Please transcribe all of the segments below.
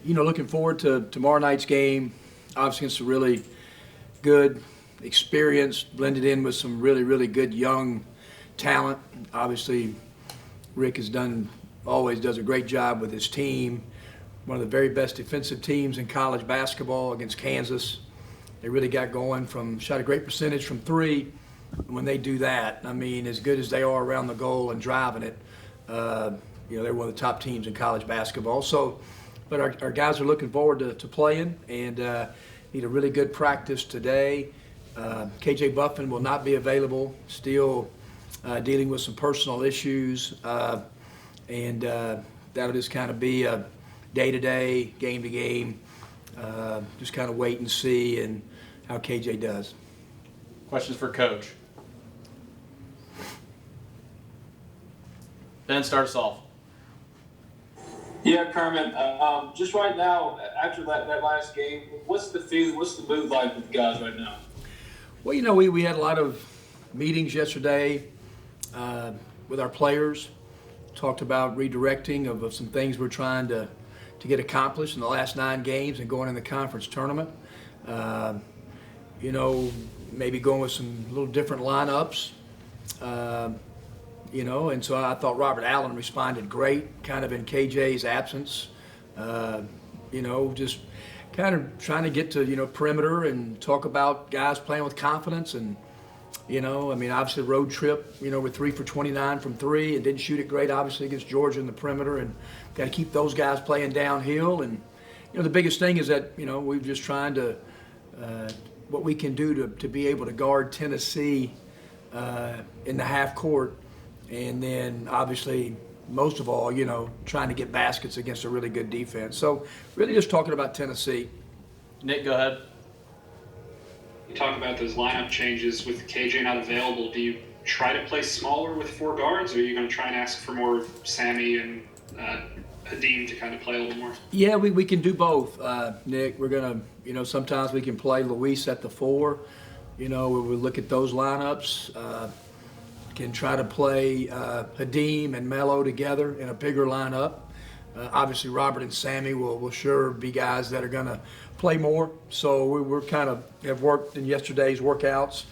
Looking forward to tomorrow night's game. Obviously, it's a really good, experienced, blended in with some really, really good young talent. Obviously, Rick always does a great job with his team. One of the very best defensive teams in college basketball against Kansas. They really got going shot a great percentage from three. And when they do that, I mean, as good as they are around the goal and driving it, they're one of the top teams in college basketball. But our guys are looking forward to playing and need a really good practice today. KJ Buffin will not be available, still dealing with some personal issues, and that'll just kind of be a day-to-day, game-to-game, just kind of wait and see and how KJ does. Questions for Coach? Ben, start us off. Yeah, Kermit, just right now, after that last game, what's the feeling, what's the mood like with the guys right now? Well, we had a lot of meetings yesterday with our players, talked about redirecting of some things we're trying to get accomplished in the last 9 games and going in the conference tournament. Maybe going with some little different lineups. And so I thought Robert Allen responded great, kind of in KJ's absence. Just kind of trying to get to, perimeter and talk about guys playing with confidence. And, obviously the road trip, we're 3 for 29 from 3 and didn't shoot it great, obviously, against Georgia in the perimeter. And got to keep those guys playing downhill. And, the biggest thing is that, we're just trying to, what we can do to be able to guard Tennessee in the half court. And then, obviously, most of all, trying to get baskets against a really good defense. So, really just talking about Tennessee. Nick, go ahead. You talk about those lineup changes with KJ not available. Do you try to play smaller with 4 guards, or are you going to try and ask for more of Sammy and Hadim to kind of play a little more? Yeah, we can do both, Nick. We're going to, sometimes we can play Luis at the 4. We look at those lineups. Can try to play Hadim and Melo together in a bigger lineup. Obviously, Robert and Sammy will sure be guys that are going to play more. So we're kind of have worked in yesterday's workouts,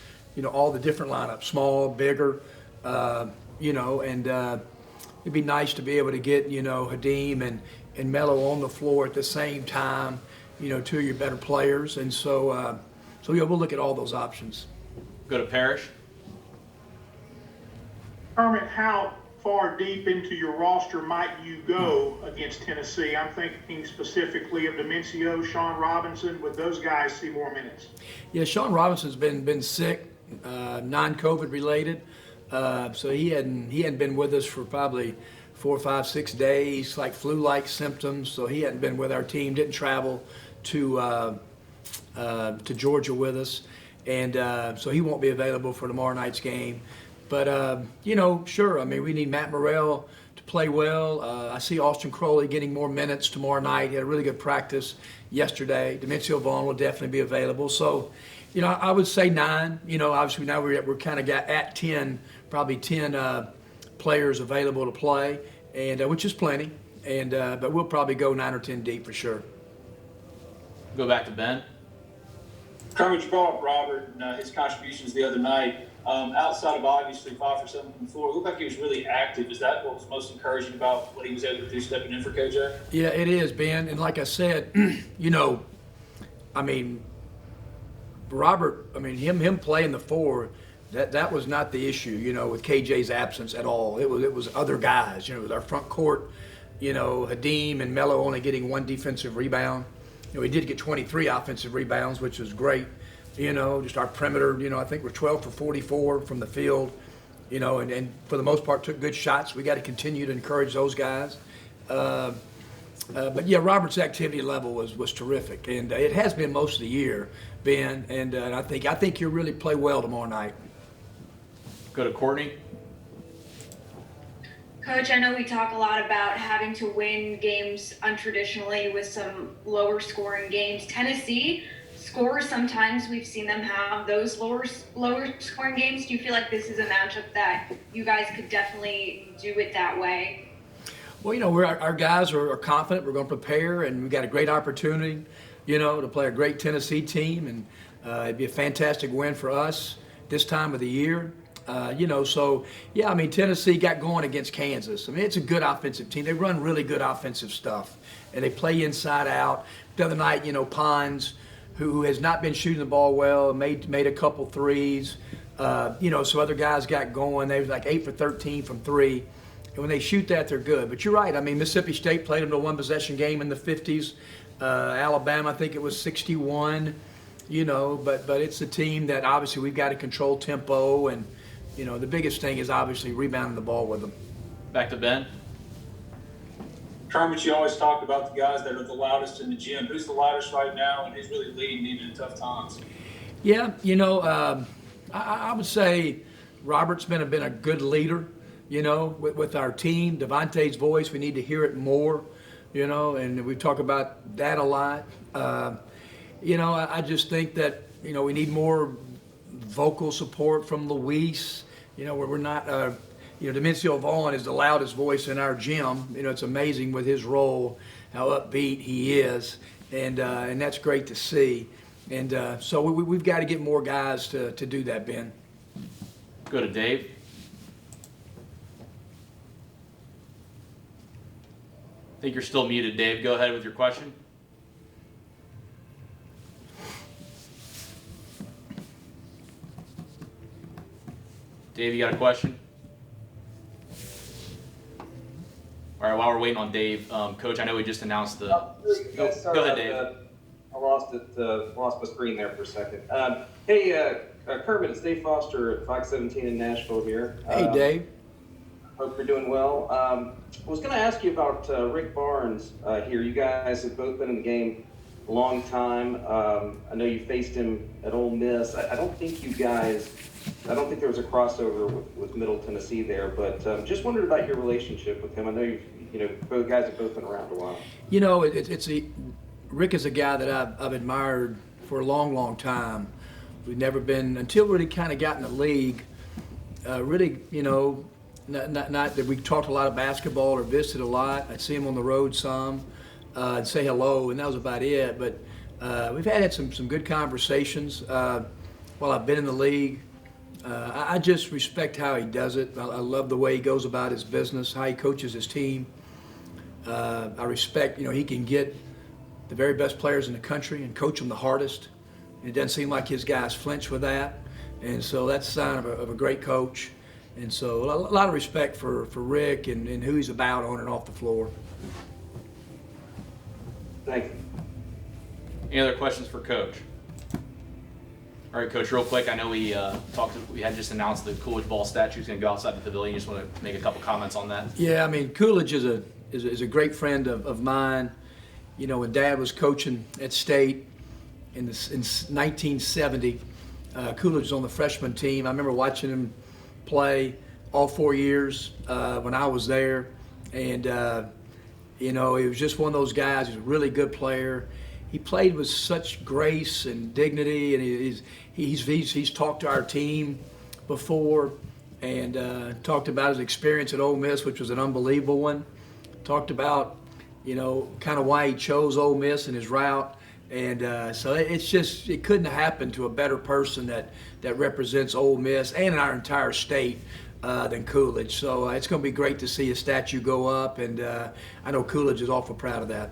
all the different lineups, small, bigger, and it'd be nice to be able to get, Hadim and Melo on the floor at the same time, 2 of your better players. And so we'll look at all those options. Go to Parrish. Kermit, how far deep into your roster might you go against Tennessee? I'm thinking specifically of Demencio, Sean Robinson. Would those guys see more minutes? Yeah, Sean Robinson's been sick, non-COVID related, so he hadn't been with us for probably 4, 5, 6 days, like flu-like symptoms. So he hadn't been with our team. Didn't travel to Georgia with us, and so he won't be available for tomorrow night's game. But, sure, we need Matt Morrell to play well. I see Austin Crowley getting more minutes tomorrow night. He had a really good practice yesterday. Demencio Vaughn will definitely be available. So, I would say 9. Obviously now we're kind of got at 10, probably 10 players available to play, and which is plenty. And but we'll probably go 9 or 10 deep for sure. Go back to Ben. Kermit, you brought up Robert and his contributions the other night. Outside of obviously 5 for 7 from the floor, it looked like he was really active. Is that what was most encouraging about what he was able to do stepping in for KJ? Yeah, it is, Ben. And like I said, Robert, him playing the 4, that was not the issue, with KJ's absence at all. It was other guys, with our front court, Hadim and Melo only getting 1 defensive rebound. He did get 23 offensive rebounds, which was great. Just our perimeter, I think we're 12 for 44 from the field, and for the most part took good shots. We got to continue to encourage those guys. But yeah, Robert's activity level was terrific, and it has been most of the year, Ben. And I think he'll really play well tomorrow night. Go to Courtney. Coach, I know we talk a lot about having to win games untraditionally with some lower scoring games. Tennessee scores, sometimes we've seen them have those lower scoring games. Do you feel like this is a matchup that you guys could definitely do it that way? Well, our guys are confident. We're going to prepare, and we've got a great opportunity, to play a great Tennessee team, and it'd be a fantastic win for us this time of the year. Tennessee got going against Kansas. I mean, it's a good offensive team. They run really good offensive stuff, and they play inside out. The other night, Pons, who has not been shooting the ball well, made a couple threes. So other guys got going. They were like 8 for 13 from three. And when they shoot that, they're good. But you're right. I mean, Mississippi State played them to a one-possession game in the 50s. Alabama, I think it was 61. But it's a team that obviously we've got to control tempo. And, the biggest thing is obviously rebounding the ball with them. Back to Ben. Kermit, you always talk about the guys that are the loudest in the gym. Who's the loudest right now, and who's really leading even in tough times? Yeah, I would say Robert's been a good leader, with our team. Devontae's voice, we need to hear it more, and we talk about that a lot. I just think that, we need more vocal support from Luis, where we're not, Demencio Vaughn is the loudest voice in our gym. It's amazing with his role, how upbeat he is, and that's great to see. And so we've got to get more guys to do that, Ben. Go to Dave. I think you're still muted, Dave. Go ahead with your question. Dave, you got a question? All right, while we're waiting on Dave, Coach, I know we just announced the... Go ahead, Dave. I lost my screen there for a second. Kermit, it's Dave Foster at Fox 17 in Nashville here. Hey, Dave. Hope you're doing well. I was going to ask you about Rick Barnes here. You guys have both been in the game a long time. I know you faced him at Ole Miss. I don't think there was a crossover with Middle Tennessee there, but just wondered about your relationship with him. I know both guys have both been around a while. Rick is a guy that I've admired for a long, long time. We've never been, until really kind of got in the league, not that we talked a lot of basketball or visited a lot. I'd see him on the road some, and say hello, and that was about it. But we've had some good conversations while I've been in the league. I just respect how he does it. I love the way he goes about his business, how he coaches his team. I respect, he can get the very best players in the country and coach them the hardest. And it doesn't seem like his guys flinch with that. And so that's a sign of a great coach. And so a lot of respect for Rick and who he's about on and off the floor. Thank you. Any other questions for Coach? All right, Coach, real quick, I know we had just announced the Coolidge Ball statue is going to go outside the pavilion. Just want to make a couple comments on that. Yeah, I mean, Coolidge is a great friend of mine. When Dad was coaching at State in 1970, Coolidge was on the freshman team. I remember watching him play all 4 years when I was there. And, he was just one of those guys. He was a really good player. He played with such grace and dignity, and he's talked to our team before and talked about his experience at Ole Miss, which was an unbelievable one. Talked about, kind of why he chose Ole Miss and his route. And so it couldn't have happened to a better person that represents Ole Miss and our entire state than Coolidge. So it's going to be great to see a statue go up, and I know Coolidge is awful proud of that.